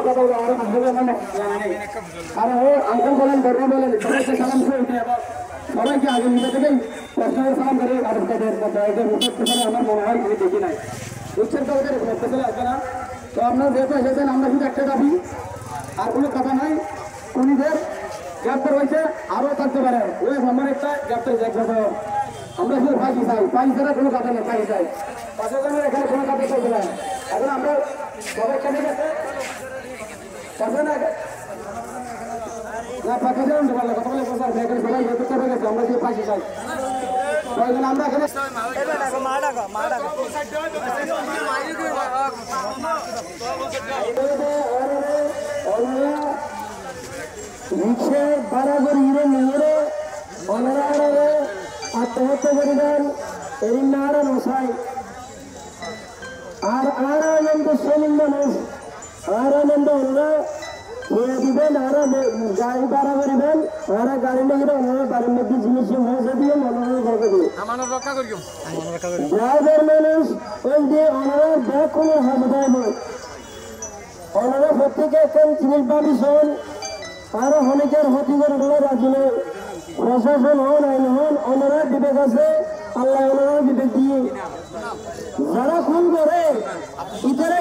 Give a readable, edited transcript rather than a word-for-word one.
কথা বলে আর আসবে মানে আর ও আঙ্কেল বলেন বড় বলেন সবাইকে সালাম করে সবাইকে আগে নিজে থেকেই প্রশ্নের সালাম করে আর তাদের এদের উপস্থিত আমার মনে হয় আমি দেখি নাই বুঝছেন তো ওদের স্পেশাল আসবে না তো আপনারা যেহেতু এসেছেন আমরা শুধু একটা দাবি আর কোনো কথা নাই খুনিদের গ্রেপ্তার হয়েছে আরও থাকতে পারে ওই আমার একটা গ্রেপ্তার দেখবে আমরা শুধু ফাঁসি চাই ফাঁসি ছাড়া কোনো কথা নেই ফাঁসি চাই প্রশাসনের এখানে কোনো কথা চলবে না এখন আমরা সবাই কেটে গেছে না ফাঁকা যাবেন কথা বলে এখানে সবাই যেতে চলে গেছে আমরা শুধু ফাঁসি চাই আমরা এখানে রিক্সার বরাবর হিরে নিয়ে অনারে আত্মহত্যা করিবেন এই নারা নসাই আর আনন্দ শ্রমিক মানুষ আর আনন্দ ওনারা হয়ে দিবেন আর গাড়ি ভাড়া করিবেন আর গাড়ি নিয়ে ওনারা বাড়ির মধ্যে জিনিস পৌঁছে দিয়ে রক্ষা করি ড্রাইভার মানুষ ওই দিয়ে ওনারা ব্যাগ কোনো হামদায় নয় ওনারা প্রত্যেকে এখন জিনিস ভাবিছেন আরো অনেকের হতি করে রাজি নেই প্রশাসন হন আইন হন ওনারা বিবেক আছে আল্লাহ ওনারা বিবেক দিয়ে যারা খুন করে ইতারা